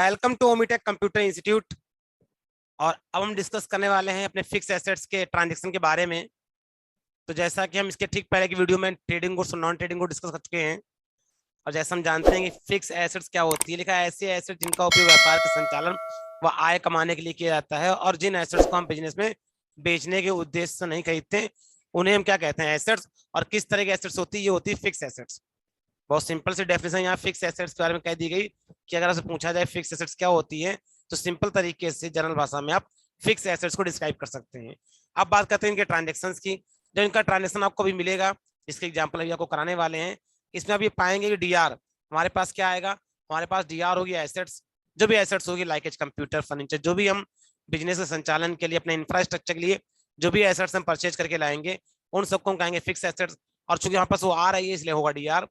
Welcome to Omitech computer institute. और अब हम डिस्कस करने वाले हैं अपने फिक्स एसेट्स के ट्रांजैक्शन के बारे में। तो जैसा कि हम इसके ठीक पहले की वीडियो में ट्रेडिंग और नॉन ट्रेडिंग को डिस्कस कर चुके हैं, और जैसा हम जानते हैं कि फिक्स एसेट्स क्या होती है, लिखा है ऐसे एसेट जिनका उपयोग व्यापार के संचालन व आय कमाने के लिए किया जाता है, और जिन एसेट्स को हम बिजनेस में बेचने के उद्देश्य से नहीं खरीदते उन्हें हम क्या कहते हैं, एसेट्स। और किस तरह की एसेट्स होती है, ये होती है फिक्स एसेट्स। बहुत सिंपल सी डेफिनेशन यहाँ फिक्स एसेट्स के बारे में कह दी गई कि अगर आपसे पूछा जाए फिक्स एसेट्स क्या होती है, तो सिंपल तरीके से जनरल भाषा में आप फिक्स एसेट्स को डिस्क्राइब कर सकते हैं। अब बात करते हैं इनके ट्रांजेक्शन की। जो इनका ट्रांजेक्शन आपको भी मिलेगा, इसके एग्जाम्पल अभी आपको कराने वाले हैं। इसमें आप ये पाएंगे कि डीआर हमारे पास क्या आएगा, हमारे पास डीआर होगी एसेट्स। जो भी एसेट्स होगी लाइक एज कंप्यूटर, फर्नीचर, जो भी हम बिजनेस के संचालन के लिए, अपने इंफ्रास्ट्रक्चर के लिए जो भी एसेट्स हम परचेज करके लाएंगे, उन सबको हम कहेंगे फिक्स एसेट्स। और चूंकि हमारे पास वो आ रही है इसलिए होगा डीआर।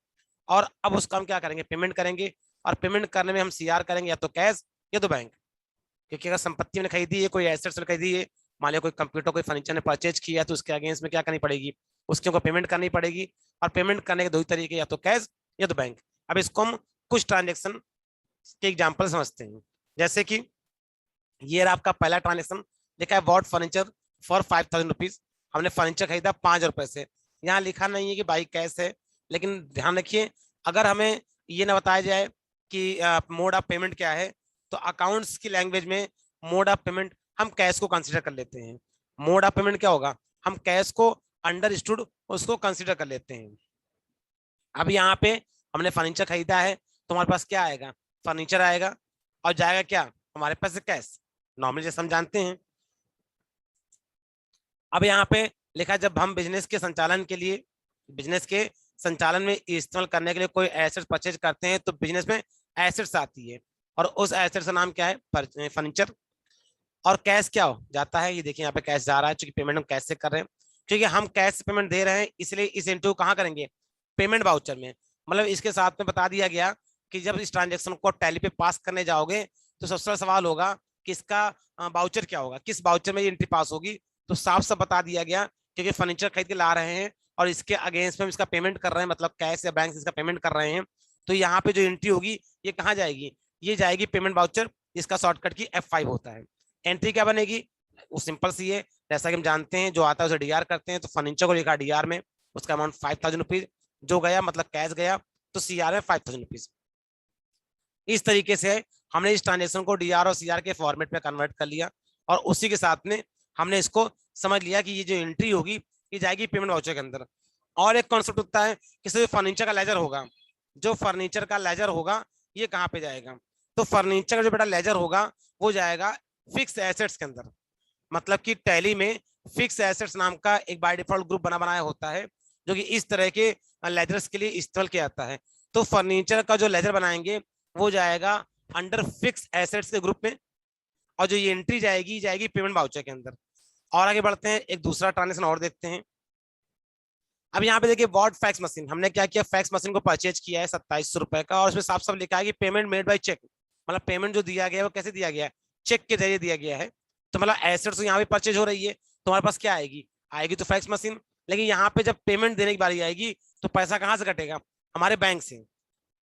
और अब उसका हम क्या करेंगे, पेमेंट करेंगे। और पेमेंट करने में हम सीआर करेंगे, या तो कैश या तो बैंक। क्योंकि अगर संपत्ति मैंने खरीदी है, कोई एसेट्स खरीदी है, मान लिया कोई कंप्यूटर कोई फर्नीचर ने परचेज किया, तो उसके अगेंस्ट में क्या करनी पड़ेगी, उसके ऊपर पेमेंट करनी पड़ेगी। और पेमेंट करने के दो ही तरीके, या तो कैश या तो बैंक। अब इसको हम कुछ ट्रांजेक्शन के एग्जाम्पल समझते हैं। जैसे कि ये रहा आपका पहला ट्रांजेक्शन, लिखा है बॉट फर्नीचर फॉर 5000 रुपीज। हमने फर्नीचर खरीदा 5,000 रुपए से। यहाँ लिखा नहीं है कि बाई कैश है, लेकिन ध्यान रखिए अगर हमें ये ना बताया जाए कि मोड ऑफ पेमेंट क्या है, तो अकाउंट्स की लैंग्वेज में मोड ऑफ पेमेंट हम कैश को कंसीडर कर लेते हैं। मोड ऑफ पेमेंट क्या होगा, हम कैश को अंडरस्टूड उसको कंसीडर कर लेते हैं। अब यहाँ पे हमने फर्नीचर खरीदा है, तो हमारे पास क्या आएगा, फर्नीचर आएगा, और जाएगा क्या हमारे पास कैश, नॉर्मली जैसे हम जानते हैं। अब यहाँ पे लिखा है जब हम बिजनेस के संचालन के लिए, बिजनेस के संचालन में इस्तेमाल करने के लिए कोई एसेट्स परचेज करते हैं, तो बिजनेस में एसेट्स आती है, और उस एसेट्स का नाम क्या है, फर्नीचर। और कैश क्या हो जाता है, ये देखिए यहाँ पे कैश जा रहा है, क्योंकि पेमेंट हम कैश से कर रहे हैं। क्योंकि हम कैश से पेमेंट दे रहे हैं, इसलिए इस एंट्री को कहाँ करेंगे, पेमेंट वाउचर में। मतलब इसके साथ में बता दिया गया कि जब इस ट्रांजेक्शन को टैली पे पास करने जाओगे, तो सबसे सवाल होगा कि इसका वाउचर क्या होगा, किस वाउचर में ये एंट्री पास होगी। तो साफ साफ बता दिया गया, क्योंकि फर्नीचर खरीद के ला रहे हैं और इसके अगेंस्ट में इसका पेमेंट कर रहे हैं, मतलब कैश या बैंक से इसका पेमेंट कर रहे हैं, तो यहाँ पे जो एंट्री होगी ये कहाँ जाएगी, ये जाएगी पेमेंट वाउचर, जिसका शॉर्टकट की F5 होता है। एंट्री क्या बनेगी, वो सिंपल सी है, जैसा कि हम जानते हैं जो आता है उसे डीआर करते हैं। तो फर्नीचर को लिखा डीआर में, उसका अमाउंट 5000 रुपीज जो गया, मतलब कैश गया, तो सीआर में 5000 रुपीज। इस तरीके से हमने इस ट्रांजेक्शन को डीआर और सीआर के फॉर्मेट में कन्वर्ट कर लिया, और उसी के साथ में हमने इसको समझ लिया कि ये जो एंट्री होगी ये जाएगी पेमेंट वाउचर के अंदर। और एक कॉन्सेप्ट होता है कि फर्नीचर का लेजर होगा, जो फर्नीचर का लेजर होगा ये कहाँ पे जाएगा, तो फर्नीचर का जो बेटा लेजर होगा वो जाएगा फिक्स एसेट्स के अंदर। मतलब कि टैली में फिक्स एसेट्स नाम का एक बाय डिफॉल्ट ग्रुप बना बनाया होता है, जो कि इस तरह के लेजर्स के लिए इस्तेमाल किया जाता है। तो फर्नीचर का जो लेजर बनाएंगे वो जाएगा अंडर फिक्स एसेट्स के ग्रुप में, और जो ये एंट्री जाएगी जाएगी पेमेंट वाउचर के अंदर। और आगे बढ़ते हैं, एक दूसरा ट्रांजेक्शन और देखते हैं। अब यहाँ पे देखिए वॉट फैक्स मशीन, हमने क्या किया, फैक्स मशीन को परचेज किया है 2700 रुपए का, और उसमें साफ साफ लिखा है कि पेमेंट मेड बाय चेक। मतलब पेमेंट जो दिया गया है वो कैसे दिया गया है, चेक के जरिए दिया गया है। तो मतलब एसेट्स तो यहाँ पे परचेज हो रही है, तो हमारे पास क्या आएगी, आएगी तो फैक्स मशीन। लेकिन यहाँ पे जब पेमेंट देने की बारी आएगी, तो पैसा कहाँ से कटेगा, हमारे बैंक से।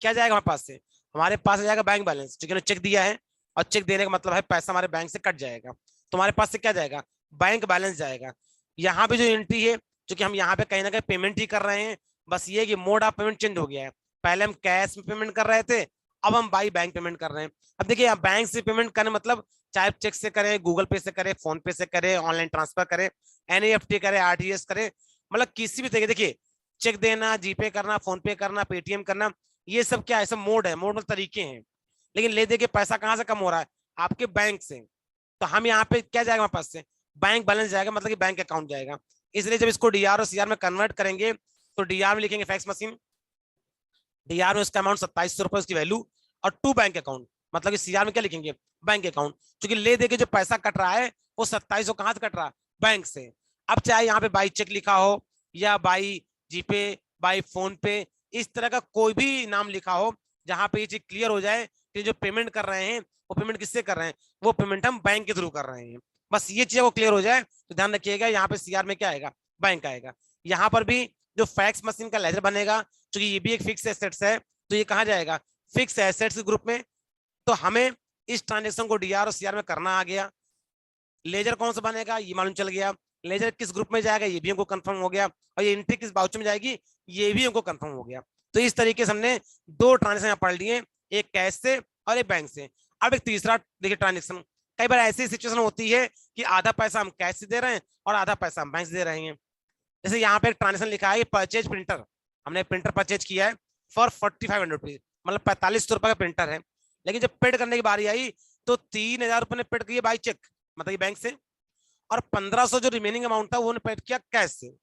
क्या जाएगा हमारे पास से, हमारे पास जाएगा बैंक बैलेंस, क्योंकि चेक दिया है, और चेक देने का मतलब है पैसा हमारे बैंक से कट जाएगा। तो हमारे पास से क्या जाएगा, बैंक बैलेंस जाएगा। यहाँ पे जो एंट्री है, क्योंकि हम यहाँ पे कहीं ना कहीं पेमेंट ही कर रहे हैं, बस ये कि मोड ऑफ पेमेंट चेंज हो गया है। पहले हम कैश में पेमेंट कर रहे थे, अब हम बाई बैंक पेमेंट कर रहे हैं। अब देखिए बैंक से पेमेंट करने मतलब चाहे चेक से करें, गूगल पे से करें, फोन पे से करें, ऑनलाइन ट्रांसफर करें, NEFT करें, RTGS करें, मतलब किसी भी तरीके, देखिए चेक देना, जीपे करना, फोन पे करना, पेटीएम करना, ये सब क्या है, सब मोड है, मोड में तरीके हैं। लेकिन ले दे के पैसा कहाँ से कम हो रहा है, आपके बैंक से। तो हम यहाँ पे क्या जाएगा हमारे पास से, बैंक बैलेंस जाएगा, मतलब कि बैंक अकाउंट जाएगा। इसलिए जब इसको डीआर और सीआर में कन्वर्ट करेंगे, तो डीआर में लिखेंगे फैक्स मशीन, डीआर में उसका अमाउंट 2700 रुपए उसकी वैल्यू, और टू बैंक अकाउंट, मतलब कि सीआर में क्या लिखेंगे, बैंक अकाउंट। क्योंकि ले दे के जो पैसा कट रहा है वो 2700 कहाँ से कट रहा है, बैंक से। अब चाहे यहाँ पे बाई चेक लिखा हो, या बाई जीपे, बाई फोन पे, इस तरह का कोई भी नाम लिखा हो, जहां पे ये चीज क्लियर हो जाए कि जो पेमेंट कर रहे हैं वो पेमेंट किससे कर रहे हैं, वो पेमेंट हम बैंक के थ्रू कर रहे हैं। बस ये चीज को क्लियर हो जाए तो ध्यान रखिएगा, यहाँ पे सीआर में क्या आएगा, बैंक आएगा। यहाँ पर भी जो फैक्स मशीन का लेजर बनेगा, क्योंकि ये भी एक फिक्स एसेट्स है, तो ये कहाँ जाएगा, फिक्स एसेट्स ग्रुप में। तो हमें इस ट्रांजेक्शन को डीआर और सीआर में करना आ गया। लेजर कौन सा बनेगा ये मालूम चल गया, लेजर किस ग्रुप में जाएगा ये भी हमको कंफर्म हो गया, और ये एंट्री किस बाउचर में जाएगी ये भी हमको कंफर्म हो गया। तो इस तरीके से हमने दो ट्रांजेक्शन पढ़ लिए, एक कैश से और एक बैंक से। अब एक तीसरा देखिए ट्रांजेक्शन, कई बार ऐसी सिचुएशन होती है कि आधा पैसा हम कैश से दे रहे हैं और आधा पैसा हम बैंक से दे रहे हैं। जैसे यहाँ पे एक ट्रांजेक्शन लिखा है परचेज प्रिंटर, हमने प्रिंटर परचेज किया है फॉर 4500 रुपीज, मतलब 4500 रुपए का प्रिंटर है। लेकिन जब पेड करने की बारी आई तो 3000 रुपए ने पेड किए बाई चेक, मतलब बैंक से, और 1500 जो रिमेनिंग अमाउंट था वो पेड किया कैश से।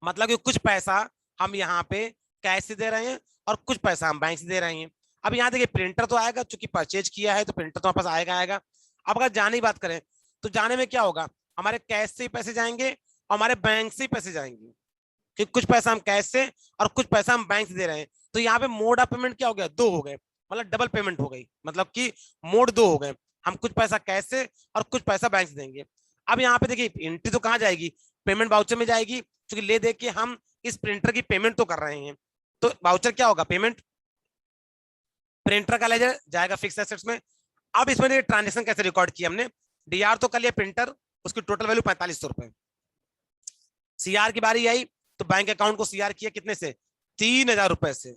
मतलब कि कुछ पैसा हम यहाँ पे कैश से दे रहे हैं और कुछ पैसा हम बैंक से दे रहे हैं। अब यहाँ देखिए प्रिंटर तो आएगा, चूंकि परचेज किया है तो प्रिंटर तो वापस आएगा आएगा। अब अगर जाने की बात करें तो जाने में क्या होगा, हमारे कैश से ही पैसे जाएंगे और हमारे बैंक से ही पैसे जाएंगे, कि कुछ पैसा हम कैश से और कुछ पैसा हम बैंक से दे रहे हैं। तो यहाँ पे मोड ऑफ पेमेंट क्या हो गया, दो हो गए, मतलब डबल पेमेंट हो गई, मतलब कि मोड दो हो गए, हम कुछ पैसा कैश से और कुछ पैसा बैंक से देंगे। अब यहाँ पे देखिए एंट्री तो कहाँ जाएगी, पेमेंट वाउचर में जाएगी, क्योंकि ले दे के हम इस प्रिंटर की पेमेंट तो कर रहे हैं। तो वाउचर क्या होगा, पेमेंट, प्रिंटर का लेजर जाएगा फिक्स एसेट्स में। अब इसमें देखिए ट्रांजेक्शन कैसे रिकॉर्ड किया हमने, डीआर तो कर लिया प्रिंटर, उसकी टोटल वैल्यू 4500 रुपए। सीआर की बारी आई तो बैंक अकाउंट को सीआर किया कितने से, 3000 रुपए से,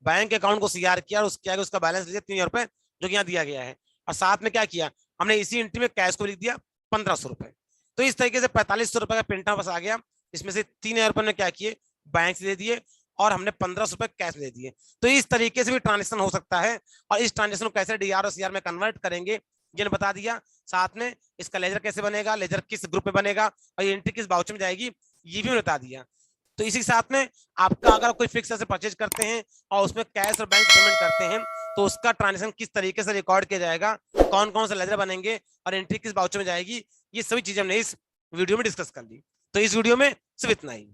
बैंक अकाउंट को सीआर किया और उसके आगे उसका बैलेंस लिया 3000 रुपए जो कि यहाँ दिया गया है, और साथ में क्या किया हमने इसी एंट्री में कैश को लिख दिया 1500 रुपए। तो इस तरीके से 4500 रुपए का प्रिंटर बस आ गया, इसमें से 3000 रुपए ने क्या किए बैंक से दे दिए और हमने 1500 रुपए कैश दे दिए। तो इस तरीके से भी ट्रांजेक्शन हो सकता है, और इस ट्रांजेक्शन को कैसे डीआर और सीआर में कन्वर्ट करेंगे जिन्हें बता दिया, साथ में इसका लेजर कैसे बनेगा, लेजर किस ग्रुप में बनेगा और ये एंट्री किस बाउचर में जाएगी ये भी बता दिया। तो इसी के साथ में आपका अगर कोई फिक्स से परचेज करते हैं और उसमें कैश और बैंक पेमेंट करते हैं तो उसका ट्रांजेक्शन किस तरीके से रिकॉर्ड किया जाएगा, कौन कौन से लेजर बनेंगे और एंट्री किस बाउचर में जाएगी, ये सभी चीजें हमने इस वीडियो में डिस्कस कर ली। तो इस वीडियो में सिर्फ इतना ही।